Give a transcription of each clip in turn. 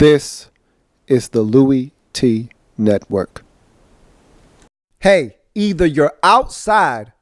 This is the Louie T Network. Hey, either you're outside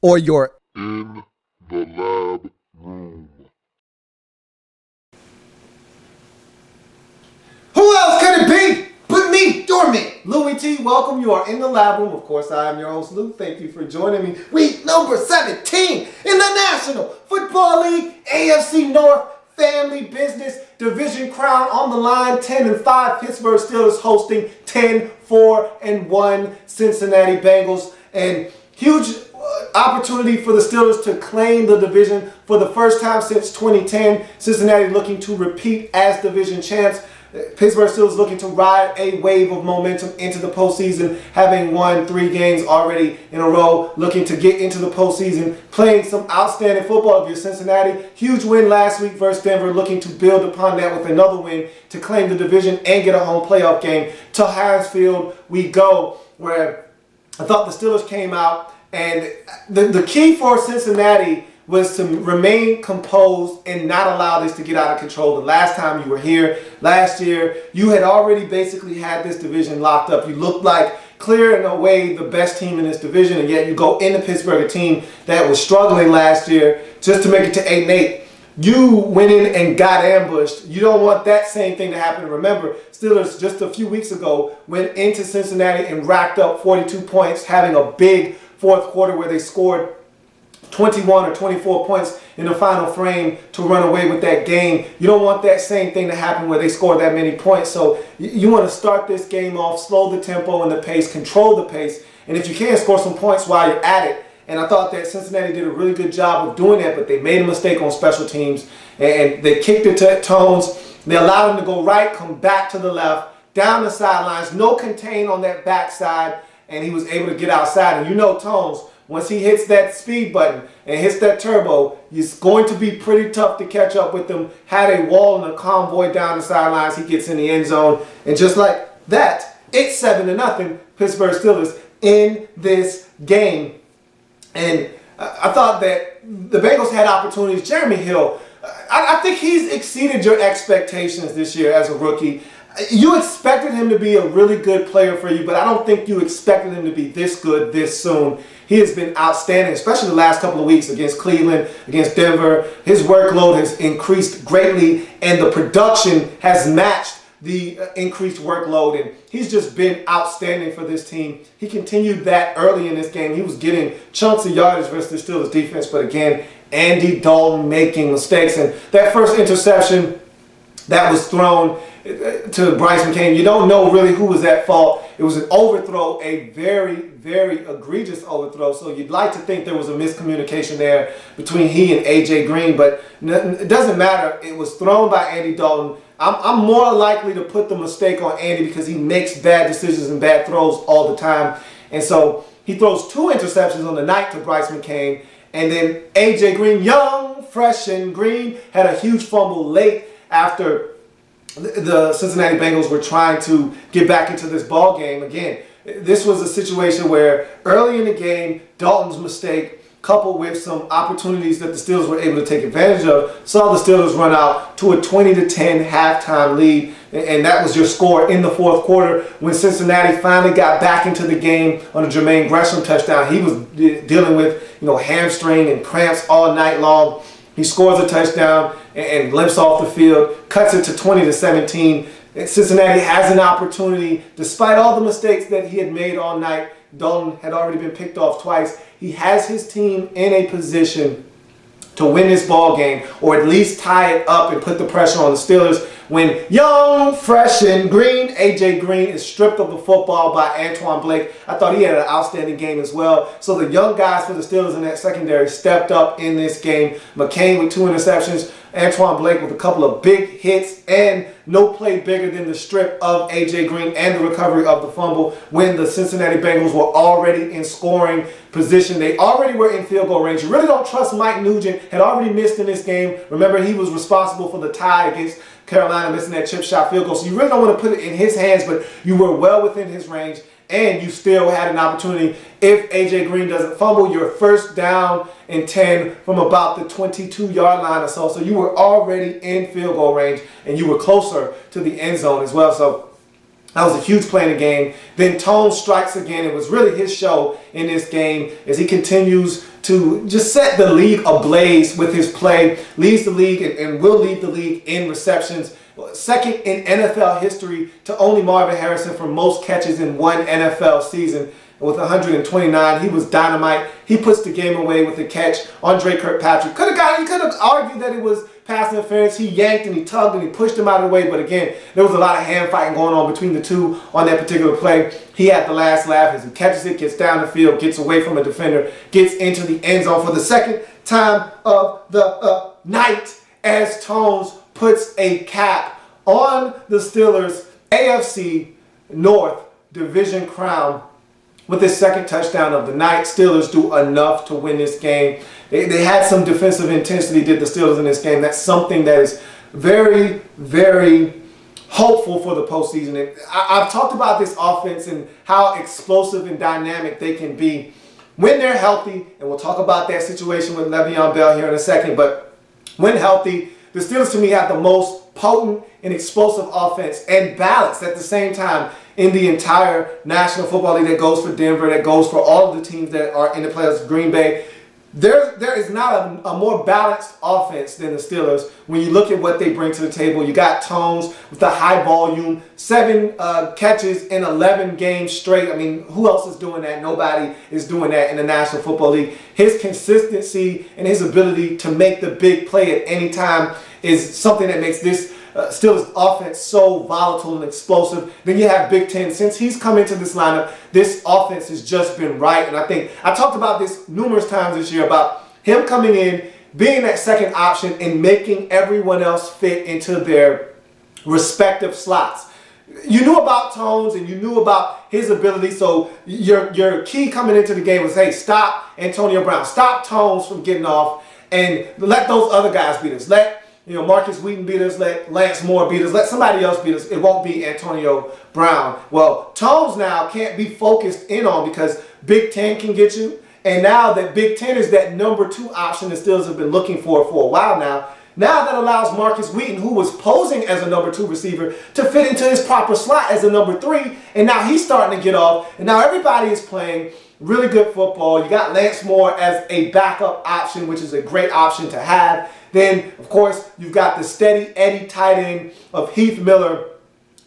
or you're in the lab room. Who else could it be but me, Dormant? Louie T, welcome. You are in the lab room. Of course, I am your host, Lou. Thank you for joining me. Week number 17 in the National Football League, AFC North, family business, division crown on the line. 10-5 Pittsburgh Steelers hosting 10-4-1 Cincinnati Bengals. And huge opportunity for the Steelers to claim the division for the first time since 2010. Cincinnati looking to repeat as division champs. Pittsburgh Steelers looking to ride a wave of momentum into the postseason, having won 3 games already in a row, looking to get into the postseason, playing some outstanding football. If you're Cincinnati, huge win last week versus Denver, looking to build upon that with another win to claim the division and get a home playoff game. To Heinz Field we go, where I thought the Steelers came out, and the key for Cincinnati was to remain composed and not allow this to get out of control. The last time you were here, last year, you had already basically had this division locked up. You looked like clear in a way the best team in this division, and yet you go into Pittsburgh, a team that was struggling last year, just to make it to 8-8. You went in and got ambushed. You don't want that same thing to happen. Remember, Steelers just a few weeks ago went into Cincinnati and racked up 42 points, having a big fourth quarter where they scored 21 or 24 points in the final frame to run away with that game. You don't want that same thing to happen where they score that many points. So you want to start this game off, slow the tempo and the pace, control the pace, and if you can, score some points while you're at it. And I thought that Cincinnati did a really good job of doing that, but they made a mistake on special teams, and they kicked it to Tones. They allowed him to go right, come back to the left, down the sidelines, no contain on that backside, and he was able to get outside. And you know Tones, once he hits that speed button and hits that turbo, it's going to be pretty tough to catch up with him. Had a wall and a convoy down the sidelines. He gets in the end zone. And just like that, it's 7-0 Pittsburgh Steelers in this game. And I thought that the Bengals had opportunities. Jeremy Hill, I think he's exceeded your expectations this year as a rookie. You expected him to be a really good player for you, but I don't think you expected him to be this good this soon. He has been outstanding, especially the last couple of weeks against Cleveland, against Denver. His workload has increased greatly, and the production has matched the increased workload, and he's just been outstanding for this team. He continued that early in this game. He was getting chunks of yardage versus the Steelers defense, but again, Andy Dalton making mistakes. And that first interception that was thrown to Bryce McCain, you don't know really who was at fault. It was an overthrow, a very, very egregious overthrow. So you'd like to think there was a miscommunication there between he and A.J. Green, but it doesn't matter. It was thrown by Andy Dalton. I'm more likely to put the mistake on Andy because he makes bad decisions and bad throws all the time. And so he throws 2 interceptions on the night to Bryce McCain. And then A.J. Green, young, fresh and green, had a huge fumble late after the Cincinnati Bengals were trying to get back into this ball game. Again, this was a situation where early in the game, Dalton's mistake coupled with some opportunities that the Steelers were able to take advantage of, saw the Steelers run out to a 20-10 halftime lead, and that was your score in the fourth quarter when Cincinnati finally got back into the game on a Jermaine Gresham touchdown. He was dealing with hamstring and cramps all night long. He scores a touchdown and limps off the field, cuts it to 20-17. Cincinnati has an opportunity, despite all the mistakes that he had made all night. Dalton had already been picked off twice. He has his team in a position to win this ball game, or at least tie it up and put the pressure on the Steelers, when young, fresh and green A.J. Green is stripped of the football by Antoine Blake. I thought he had an outstanding game as well. So the young guys for the Steelers in that secondary stepped up in this game. McCain with 2 interceptions, Antoine Blake with a couple of big hits, and no play bigger than the strip of A.J. Green and the recovery of the fumble when the Cincinnati Bengals were already in scoring position. They already were in field goal range. You really don't trust Mike Nugent. Had already missed in this game. Remember, he was responsible for the tie against Carolina, missing that chip shot field goal. So you really don't want to put it in his hands, but you were well within his range. and you still had an opportunity. If A.J. Green doesn't fumble, you're first down and 10 from about the 22-yard line or so. So you were already in field goal range, and you were closer to the end zone as well. So that was a huge play in the game. Then Tone strikes again. It was really his show in this game as he continues to just set the league ablaze with his play. Leads the league and will lead the league in receptions. Second in NFL history to only Marvin Harrison for most catches in one NFL season. With 129, he was dynamite. He puts the game away with a catch on Dre Kirkpatrick. He could have argued that it was pass interference. He yanked and he tugged and he pushed him out of the way. But again, there was a lot of hand fighting going on between the two on that particular play. He had the last laugh as he catches it, gets down the field, gets away from a defender, gets into the end zone for the second time of the night as Tones puts a cap on the Steelers' AFC North Division crown with his second touchdown of the night. Steelers do enough to win this game. They had some defensive intensity, did the Steelers, in this game. That's something that is very, very hopeful for the postseason. And I've talked about this offense and how explosive and dynamic they can be when they're healthy. And we'll talk about that situation with Le'Veon Bell here in a second. But when healthy, the Steelers to me have the most potent and explosive offense and balanced at the same time in the entire National Football League. That goes for Denver, that goes for all of the teams that are in the playoffs. Green Bay. There is not a more balanced offense than the Steelers when you look at what they bring to the table. You got Tones with the high volume, 7 catches in 11 games straight. I mean, who else is doing that? Nobody is doing that in the National Football League. His consistency and his ability to make the big play at any time is something that makes this Steelers offense so volatile and explosive. Then you have Big Ten. Since he's come into this lineup, this offense has just been right. And I think I talked about this numerous times this year about him coming in, being that second option, and making everyone else fit into their respective slots. You knew about Tones and you knew about his ability. So your key coming into the game was, hey, stop Antonio Brown, stop Tones from getting off, and let those other guys beat us. Let Marcus Wheaton beat us, let Lance Moore beat us, let somebody else beat us. It won't be Antonio Brown. Well, Tones now can't be focused in on because Big Ten can get you. And now that Big Ten is that number 2 option the Steelers have been looking for a while now. Now that allows Marcus Wheaton, who was posing as a number 2 receiver, to fit into his proper slot as a number 3. And now he's starting to get off. And now everybody is playing really good football. You got Lance Moore as a backup option, which is a great option to have. Then, of course, you've got the steady Eddie tight end of Heath Miller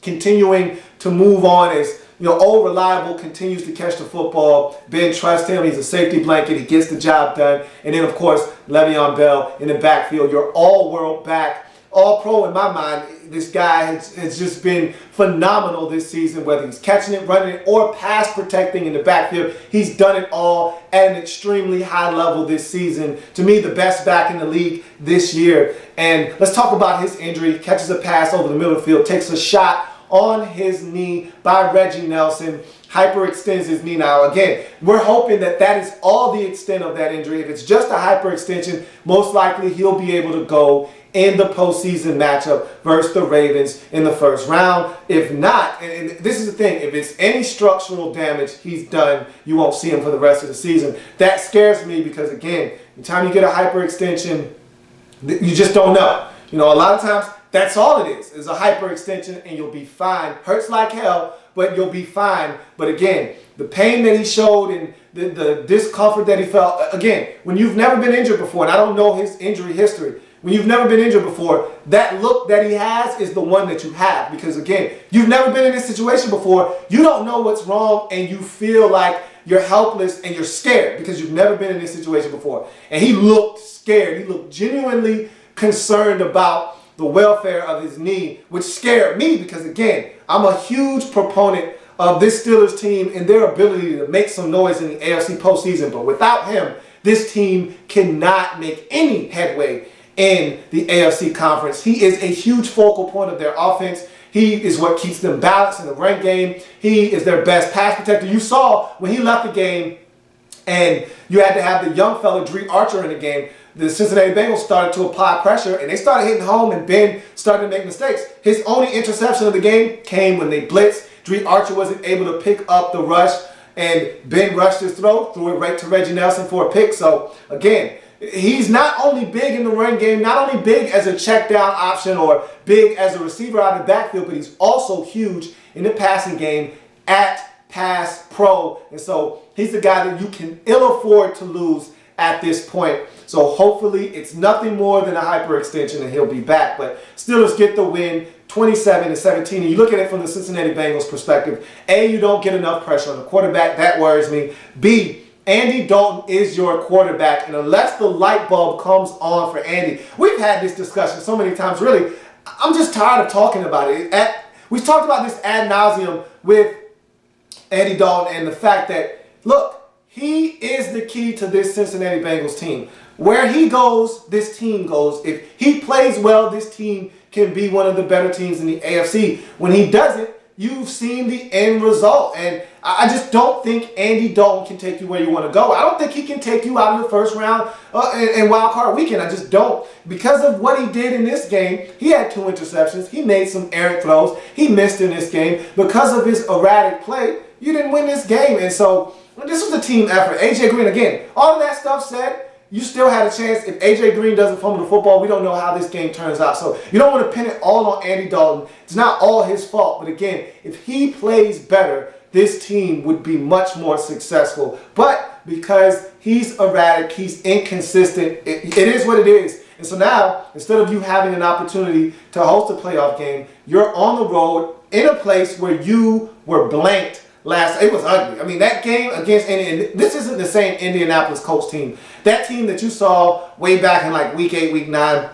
continuing to move on as, old reliable continues to catch the football. Ben trusts him. He's a safety blanket. He gets the job done. And then, of course, Le'Veon Bell in the backfield. Your all-world back, all-pro in my mind. This guy has just been phenomenal this season, whether he's catching it, running it, or pass protecting in the backfield. He's done it all at an extremely high level this season. To me, the best back in the league this year. And let's talk about his injury. Catches a pass over the middle of the field, takes a shot on his knee by Reggie Nelson, hyperextends his knee. Now, again, we're hoping that is all the extent of that injury. If it's just a hyperextension, most likely he'll be able to go in the postseason matchup versus the Ravens in the first round. If not, and this is the thing, if it's any structural damage, he's done. You won't see him for the rest of the season. That scares me because, again, the time you get a hyperextension, you just don't know. A lot of times, that's all it is a hyperextension, and you'll be fine. Hurts like hell, but you'll be fine. But again, the pain that he showed and the discomfort that he felt, again, when you've never been injured before, and I don't know his injury history, when you've never been injured before, that look that he has is the one that you have. Because again, you've never been in this situation before. You don't know what's wrong, and you feel like you're helpless and you're scared because you've never been in this situation before. And he looked scared. He looked genuinely concerned about the welfare of his knee, which scared me because, again, I'm a huge proponent of this Steelers team and their ability to make some noise in the AFC postseason. But without him, this team cannot make any headway in the AFC conference. He is a huge focal point of their offense. He is what keeps them balanced in the run game. He is their best pass protector. You saw when he left the game and you had to have the young fella, Dree Archer, in the game, the Cincinnati Bengals started to apply pressure and they started hitting home, and Ben started to make mistakes. His only interception of the game came when they blitzed. Dree Archer wasn't able to pick up the rush, and Ben rushed his throw, threw it right to Reggie Nelson for a pick. So again, he's not only big in the run game, not only big as a check down option or big as a receiver out of the backfield, but he's also huge in the passing game at pass pro. And so he's the guy that you can ill afford to lose at this point. So hopefully it's nothing more than a hyperextension and he'll be back. But Steelers get the win 27-17. And you look at it from the Cincinnati Bengals perspective. A, you don't get enough pressure on the quarterback. That worries me. B, Andy Dalton is your quarterback. And unless the light bulb comes on for Andy, we've had this discussion so many times. Really, I'm just tired of talking about it. We've talked about this ad nauseum with Andy Dalton and the fact that, look, he is the key to this Cincinnati Bengals team. Where he goes, this team goes. If he plays well, this team can be one of the better teams in the AFC. When he doesn't, you've seen the end result. And I just don't think Andy Dalton can take you where you want to go. I don't think he can take you out of the first round in wild card weekend. I just don't. Because of what he did in this game, he had 2 interceptions. He made some errant throws. He missed in this game. Because of his erratic play, you didn't win this game. And so this was a team effort. A.J. Green, again, all of that stuff said, you still had a chance. If A.J. Green doesn't fumble the football, we don't know how this game turns out. So you don't want to pin it all on Andy Dalton. It's not all his fault. But again, if he plays better, this team would be much more successful. But because he's erratic, he's inconsistent, it is what it is. And so now, instead of you having an opportunity to host a playoff game, you're on the road in a place where you were blanked. It was ugly. I mean, that game against this isn't the same Indianapolis Colts team. That team that you saw way back in like week 8, week 9,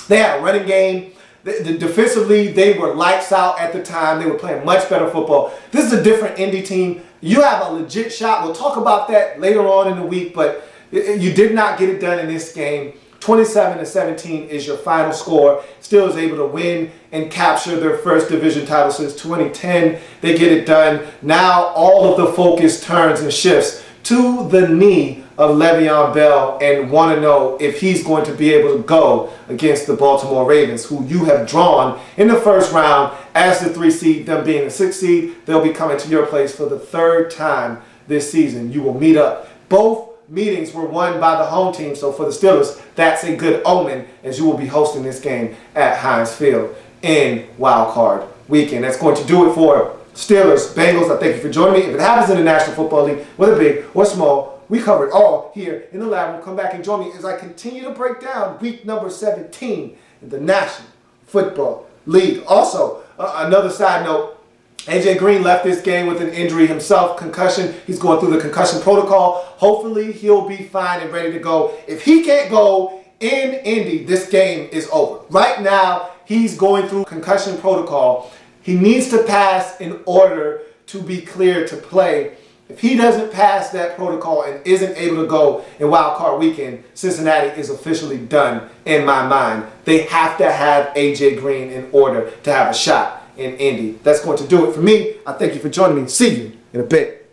they had a running game. Defensively, they were lights out at the time. They were playing much better football. This is a different Indy team. You have a legit shot. We'll talk about that later on in the week, but you did not get it done in this game. 27-17 is your final score. Steelers able to win and capture their first division title since 2010. They get it done. Now all of the focus turns and shifts to the knee of Le'Veon Bell and want to know if he's going to be able to go against the Baltimore Ravens, who you have drawn in the first round as the 3 seed, them being the 6 seed. They'll be coming to your place for the 3rd time this season. You will meet up. Both meetings were won by the home team, so for the Steelers, that's a good omen as you will be hosting this game at Heinz Field in Wild Card Weekend. That's going to do it for Steelers, Bengals. I thank you for joining me. If it happens in the National Football League, whether big or small, we cover it all here in the lab room. Come back and join me as I continue to break down week number 17 in the National Football League. Also, another side note, A.J. Green left this game with an injury himself, concussion. He's going through the concussion protocol. Hopefully, he'll be fine and ready to go. If he can't go in Indy, this game is over. Right now, he's going through concussion protocol. He needs to pass in order to be cleared to play. If he doesn't pass that protocol and isn't able to go in Wild Card Weekend, Cincinnati is officially done in my mind. They have to have A.J. Green in order to have a shot in Indy. That's going to do it for me. I thank you for joining me. See you in a bit.